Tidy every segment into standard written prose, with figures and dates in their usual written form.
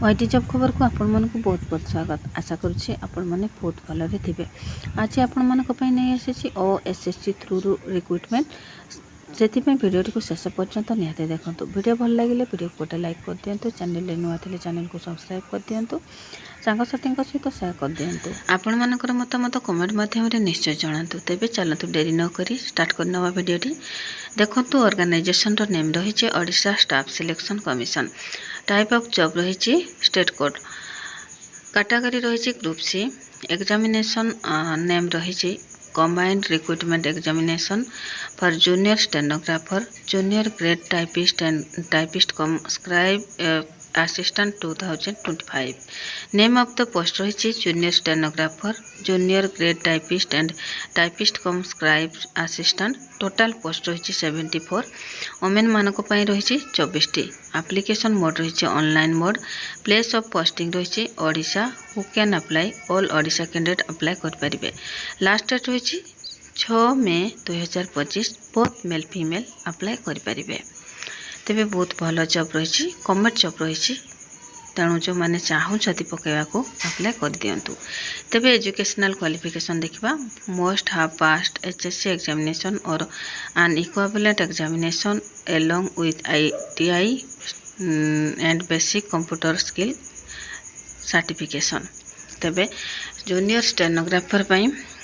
YT job खबर को आपण मानक बहुत बहुत स्वागत। आशा करुच्छे आपण माने बहुत भलरे थिबे। आज आपण मानक पई नै आसीछि ओएसएससी थ्रू रिक्रुटमेंट। सेथिपई वीडियो को शेष पर्यंत निहाते देखंतु। वीडियो भल लागिले वीडियो को गोटे लाइक कर दियंतु। चैनल रे नुआ थिले चैनल को सब्सक्राइब कर दियंतु। सांगसाथी सहित शेयर कर दियंतु। आपण मानकर मतामत कमेंट माध्यम रे निश्चय जणांतु। तेबे चलंतु देरी न करी स्टार्ट करनवा वीडियोटी। देखंतु ऑर्गेनाइजेशन रो नेम रहिछि Odisha staff selection commission. Type of job रही स्टेट कोड। कैटेगरी रही ग्रुप सी। एग्जामिनेशन नेम रही combined recruitment examination for junior stenographer junior grade typist and typist cum scribe assistant 2025। Name of the post रही junior stenographer junior grade typist and typist cum scribe assistant. Total post रही 74। Women मानक रही 24टी। Application mode रही online mode. Place of posting रही Odisha. Who can apply all Odisha candidate apply कर। Last date रही 6 मई 2025। Both male female apply करें। तेबे बहुत भल जॉब रही गवर्नमेंट जॉब रही तेणु जो मैंने चाहूँगी पकड़ा को अप्लाई कर दिंतु। तेबे एजुकेशनल क्वालिफिकेशन देखा must have passed HSC examination or an equivalent examination along with ITI and basic computer skill certification. तेबे जूनियर स्टेनोग्राफर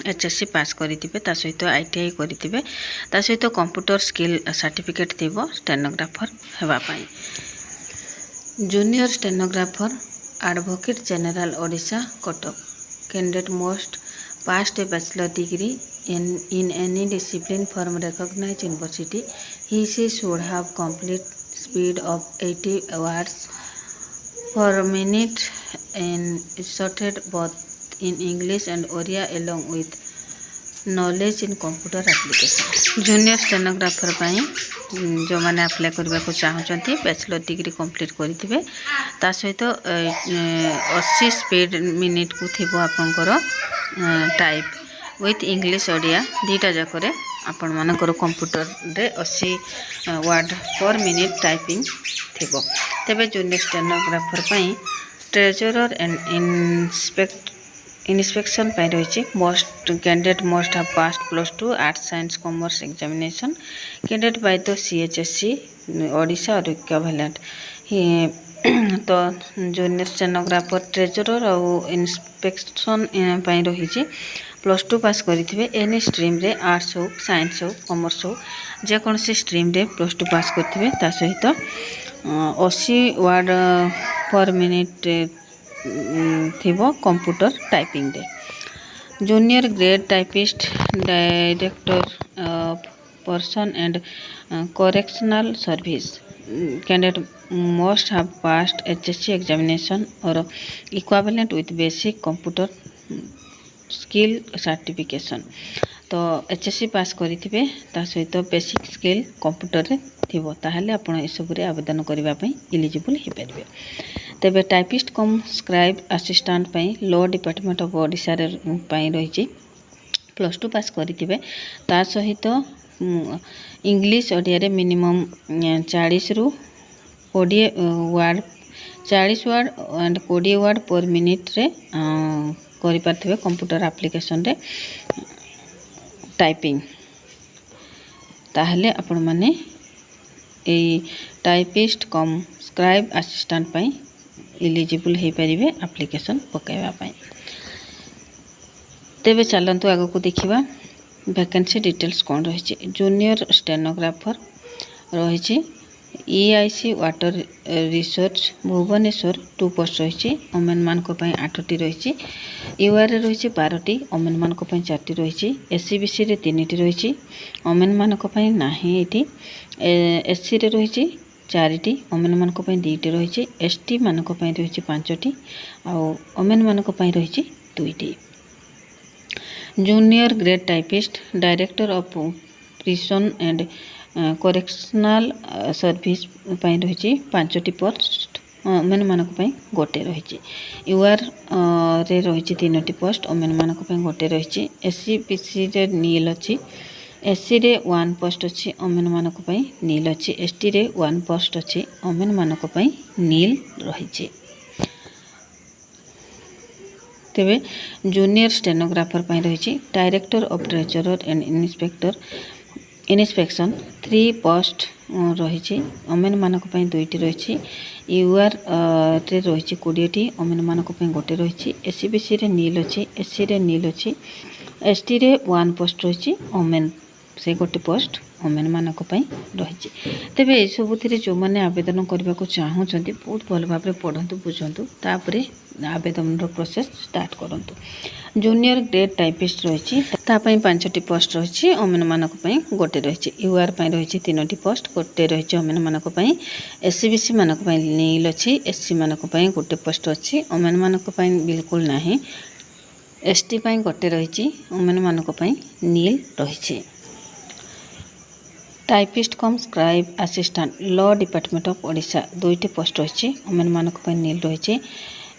एचएससी पास करिथिबे ता सहित आईटीआई करिथिबे ता सहित कंप्यूटर स्किल सर्टिफिकेट थिबो स्टेनोग्राफर हेबा पाई। Junior stenographer advocate general Odisha Cuttack candidate must passed a bachelor degree in any discipline from recognized university. She should have complete speed of 80 words per minute and inserted both in English and Oriya along with knowledge in computer application। Junior stenographer जो मैंने apply करने को चाहते bachelor degree complete करेंगे ता सहित 80 speed minute को थी आपंकर टाइप विथ इंग्लिश ओडिया दीटा जाकर आपण मानकर कंप्यूटर रे 80 वर्ड पर मिनिट टाइपिंग थिबो। तेबे junior stenographer treasurer and inspection रही most candidate must have passed +2 arts science commerce examination candidate by the CHSC Odisha or equivalent. तो जूनियर स्टेनोग्राफर ट्रेजरर और inspection रही +2 पास करेंगे एनी स्ट्रीम रे arts हो science हो कॉमर्स हो जेकोसी स्ट्रीम रे +2 पास करेंगे ता सहित 80 वर्ड पर मिनिट थिबो कंप्यूटर टाइपिंग रे। Junior grade typist director person and correctional service candidate must have passed HSC examination or equivalent with basic computer skill certification. तो एचएससी पास करेंगे ता सहित बेसिक स्किल कंप्यूटर रे थिबो ताहले आपण ए सब रे आवेदन करबा पई एलिजिबल हे परिबे। तेबे typist cum scribe assistant law department of Odisha रे रही +2 पास करेंगे ता सहित इंग्लिश ओडिया रे मिनिमम 40 रु 20 word 40 word and 20 word per minute रे करि पारथिबे कंप्यूटर एप्लिकेशन रे टाइपिंग ताहले आपण माने ए typist cum scribe assistant eligible हो पारे एप्लिकेशन पकाइबा। तेबे चलतु आग को देखा वैकेंसी डिटेल्स कौन रही। जूनियर स्टेनोग्राफर रही EIC water research Bhubaneswar 2 post रही ओमेन मान 8टी रही यूआर रही 12टी ओमेन मान 4टी रही एससीबीसी रे 3टी रही ओमेन मान ना ये एससी रे रही 4टी ओमेन मान 2टी रही एसटी मान रही 5टी आउ ओमेन मान रही 2टी। Junior grade typist director of prison and correctional service रही 5टी पोस्ट ओमेन मान गोटे रही यूआर रे रही 3टी पोस्ट ओमेन मान गोटे रही एससीबीसी रे नील अच्छी एससी रे 1 पोस्ट अच्छी ओमेन मान नील अच्छी एसटी रे 1 पोस्ट अच्छी ओमेन मान नील रही। तेबे जूनियर स्टेनोग्राफर पाई रही director of treasurer and inspection 3 post रही ओमेन मानक दुईटी रही यूआर रे रही 20टी ओमेन मानक गोटे रही एससीबीसी रे नील अच्छी एससी रे नील अच्छी एसटी रे 1 पोस्ट रही ओमेन से गोटे पोस्ट ओमेन मानक रही तेबे ये सबुति जो मैंने आवेदन करने को चाहूँगी बहुत भल भाव पढ़ु बुझु तापर आवेदन प्रोसेस स्टार्ट करूँ जूनियर ग्रेड टाइपिस्ट रही 5टी पोस्ट रही ओमेन मानक गोटे रही यूआर रही 3टी पोस्ट गोटे रही ओमेन मानक एससीबीसी मानक नील अच्छी एससी मानक गोटे पोस्ट अच्छी ओमेन मानक बिल्कुल ना एसटी गोटे रही ओमेन मानक नील रही typist cum scribe assistant law department of Odisha 2टी पोस्ट रही ओमेन मानक नील रही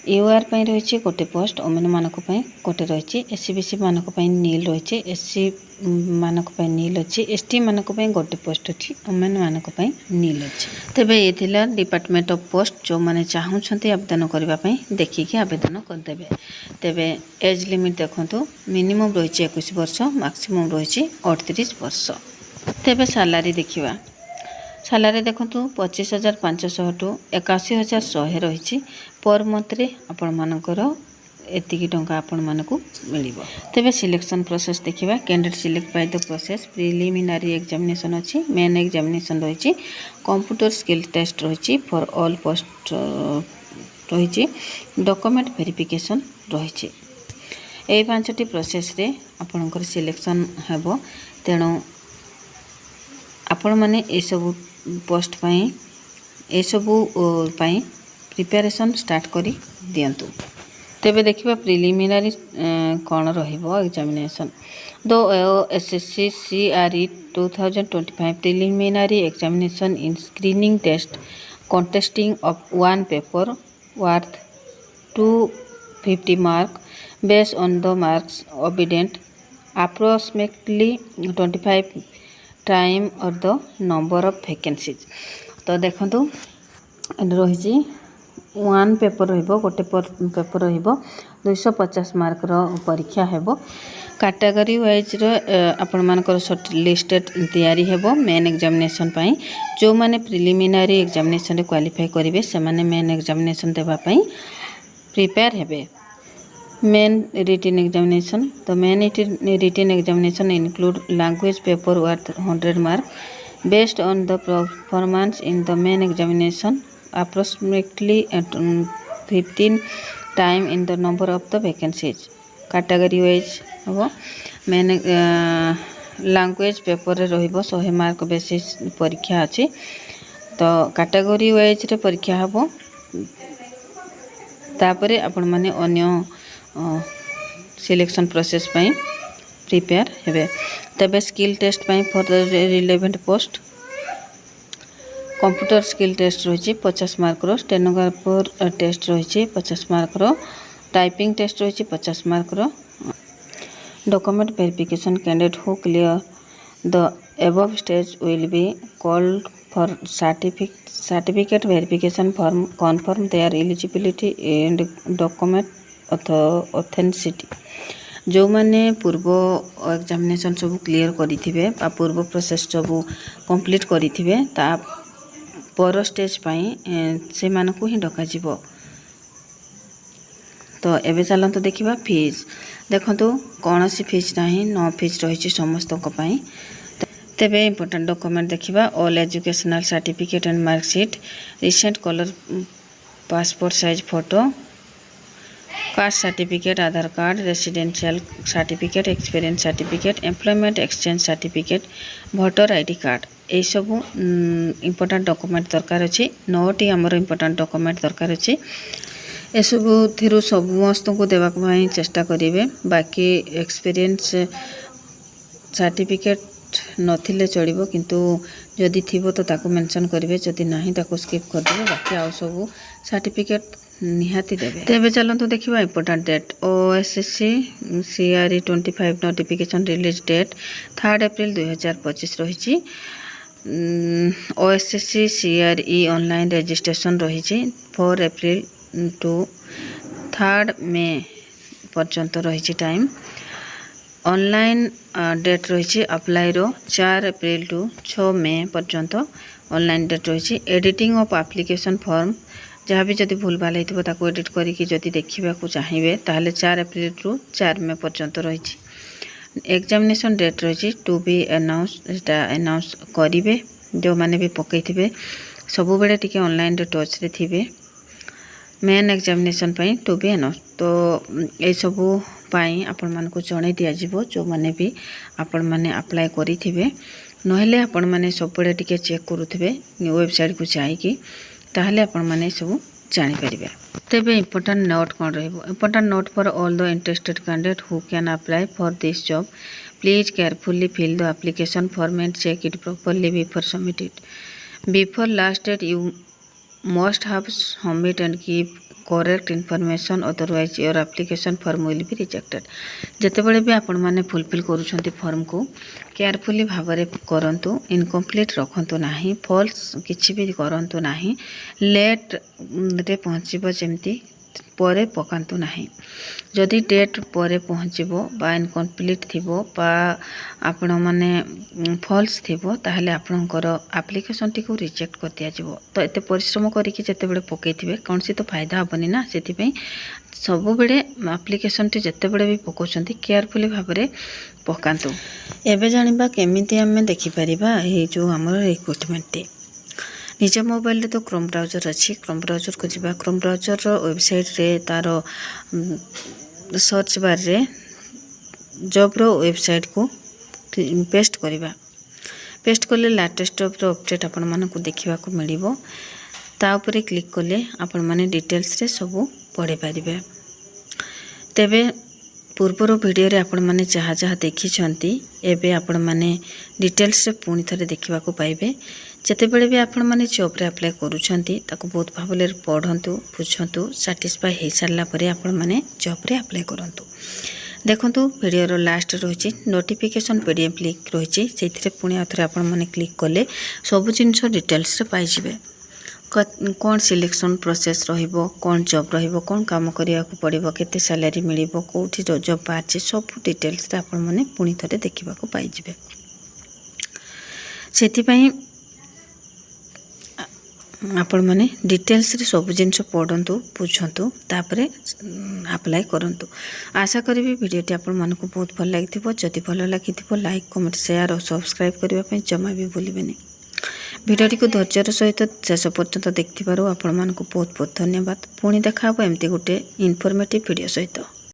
यूआर रही गोटे पोस्ट ओमेन मानक गोटे रही एससीबीसी मानक नील रही एससी मानक नील अच्छी एसटी मानक गोटे पोस्ट अच्छी ओमेन मानक नील अच्छी तेबे ये थिला डिपार्टमेंट ऑफ पोस्ट जो मैंने चाहूँगी आवेदन करने देखिए आवेदन करदे तेबे एज लिमिट देखो मिनिमम रही 21 वर्ष मैक्सिमम रही 38 वर्ष तेबे सैलरी देखिवा सैलरी देखो 25,500 टू 81,100 रही पर मंथ रे आपण मानकर एतिकी टंका आपण मानकु मिलिबो तेबे सिलेक्शन प्रोसेस देखिवा candidate select by the process preliminary examination अच्छी मेन एग्जामिनेशन रही कंप्यूटर स्किल टेस्ट रही फॉर ऑल पोस्ट रही डॉक्यूमेंट वेरिफिकेशन रही ए 5टी प्रोसेस रे आपणकर सिलेक्शन हेबो तेणु आपण माने ए सब पोस्ट पाई ए सब पाई प्रिपरेशन स्टार्ट करी दियंतु तेबे देखिबा प्रिलिमिनरी कौन रहिबो एग्जामिनेशन दो SSC CRE 2025 preliminary examination in screening test contesting of one paper worth 250 mark based on the marks obtained approximately 25 time और द नंबर ऑफ वैकेंसीज तो देखो रही 1 पेपर रोटे पेपर र250 मार्क परीक्षा हेबो कैटेगरी वाइज आपण मानकर लिस्टेड तैयारी हेबो मेन एग्जामिनेशन पाई जो माने प्रिलिमिनरी एग्जामिनेशन रे क्वालिफाई करिवे से माने मेन एग्जामिनेशन देबा पाई प्रिपेयर हेबे मेन रिटन एग्जामिनेशन तो main written examination include language paper worth 100 mark based on the performance in the main examination approximately 15 time in the number of the vacancies category wise हम main language paper रहिबो 100 mark basis परीक्षा अच्छी तो category wise रे परीक्षा हम तापरे आपण माने अन्य सिलेक्शन प्रोसेस पाई प्रिपेयर हेबे तबे स्किल टेस्ट पाई for the relevant post computer skill test रही 50 मार्क रो स्टेनोग्राफर टेस्ट रही 50 मार्क रो टाइपिंग टेस्ट रही 50 मार्क रो document verification candidate who clear the above stage will be called for certificate verification form confirm their eligibility and document authenticity जो माने पूर्व examination सब clear करिथिबे बा पूर्व प्रोसेस सब कंप्लीट करिथिबे ता पर स्टेज पाई से मानकु ही डका जिवो तो एबे चलंतु देखिबा फीस देखंतु कोनोसी फीस नाही नो फीस रहिछि समस्त को पाई तेबे इंपोर्टेंट डॉक्यूमेंट देखिबा all educational certificate and marksheet recent colour passport size photo caste certificate Aadhaar card residential certificate experience certificate employment exchange certificate voter ID card ये सब इंपोर्टेंट डॉक्यूमेंट दरकार अच्छी 9टी आमर इंपोर्टेंट डॉक्यूमेंट दरकार अच्छी ए सब थिरु समस्त को देवा चेष्टा करेंगे बाकी एक्सपीरियंस सर्टिफिकेट नथिले चलिबो किंतु जदि थिबो तो ताको मेंशन करिवे जदि नाही ताको स्किप कर देबे बाकी आउ सब सर्टिफिकेट निहाती देबे तेबे चलंतु देखिबा important date OSSC CRE 25 notification release date 3 April 2025 रहिछि ओएसएससी सीआरई ऑनलाइन रजिस्ट्रेशन रहिछि 4 अप्रैल टू 3 मे पर्यंत रही टाइम। ऑनलाइन डेट रही अप्लाई 4 एप्रिल टू 6 मे पर्यंत ऑनलाइन डेट रही। एडिटिंग ऑफ एप्लिकेशन फॉर्म जहाँ भी जदि भूल भाल होता एडिट करके जदि देखा चाहिए ताहले 4 एप्रिल टू 4 मे पर्यंत रही। एग्जामिनेशन डेट रही टू बी अनाउंस अनाउंस करेंगे जो मैंने भी पकई सब बेले टी ऑनलाइन टच रे थे। Main examination to be announce तो ये सबू आपण मान को जन दिज्व जो मैंने भी आपण मैंने अप्लाई करेंगे नहेले आपण मैंने सब बेले टी चेक करुवे वेबसाइट को जाकि ताहले आपण मैंने सब जानीपर। तेबे इम्पोर्टेंट नोट कौन important note for all the interested candidate who can apply for this job please carefully fill the application form and check it properly before submit it before last date you must have submit and give correct information otherwise your application form will be rejected। जेतेबेले भी आपण माने fulfil करूछंती form को carefully Bhavre करंतु incomplete रखंतु नाही false किछि भी करंतु नाही लेट रे पहुँचबो जेमती परे पकांतु नाही जदि डेट परे पहुँचबो बा इनकम्प्लीट थिबो बा आपण माने फॉल्स थिबो ताहले आपणकर एप्लिकेशन टी को रिजेक्ट कर दिया जिवो। तो एते परिश्रम करिकि जेतेबेले पकैथिबे कोनसी तो फायदा हबनी ना सेति पई सब बेले एप्लिकेशन टी जेतेबेले भी पकोछंती केयरफुली भाबरे पकांतु। एबे जानिबा केमिति हमें देखि परिबा ए जो हमर रिक्रूटमेंट टी निज मोबाइल रे तो क्रोम ब्राउजर अच्छी क्रोम ब्राउजर को जीवा क्रोम ब्राउजर वेबसाइट रे तार सर्च बार रे जॉब रो वेबसाइट को पेस्ट करवा पेस्ट कले लेटेस्ट जॉब रो अपडेट आपण मानक देखा मिलिबो ता उपरे क्लिक कले आपण माने डिटेल्स रे सब पढ़ी पारिबे। तेबे पूर्वर वीडियो रे आपण माने जहाँ जहाँ देखी एबे आपण माने डिटेल्स रे पुणी थरे देखा पाइबे। जेतेबेले भी आपण माने जॉब रे अप्लाई करूछंती ताको बहुत भाबले पढ़ंतु बुझंतु सैटिस्फाई हो सारा पर आपण माने जॉब रे अप्लाई करंतु। देखंतु वीडियो रो लास्ट रही नोटिफिकेशन पीडीएफ लिंक रही से पुणी आथरे आपण माने क्लिक कले सब जिनस डिटेल्स रे पाई जिवे कौन सिलेक्शन प्रोसेस रहिबो कौन जॉब रहिबो कौन काम करिया को पड़िबो केते सैलरी मिलिबो कोठी जॉब बाहर सब डिटेल्स रे आपण माने पुणी थरे देखिबा को पाई जिवे। सेति पई आपण माने डिटेल्स रे सब जिनस पढ़ंतु बुझंतु तापरे अप्लाई करंतु। आशा करी वीडियोटी आपण मानकु बहुत भल लागिथिबो जदि भल लागिथिबो लाइक कमेंट शेयर और सब्सक्राइब करबा पई जमा भी भूलिबेनी। वीडियोटी को धैर्यर सहित शेष पर्यंत देखिथिबारु आपण मानकु बहुत बहुत धन्यवाद। पुणी देखा एमती गोटे इनफॉर्मेटिव वीडियो सहित।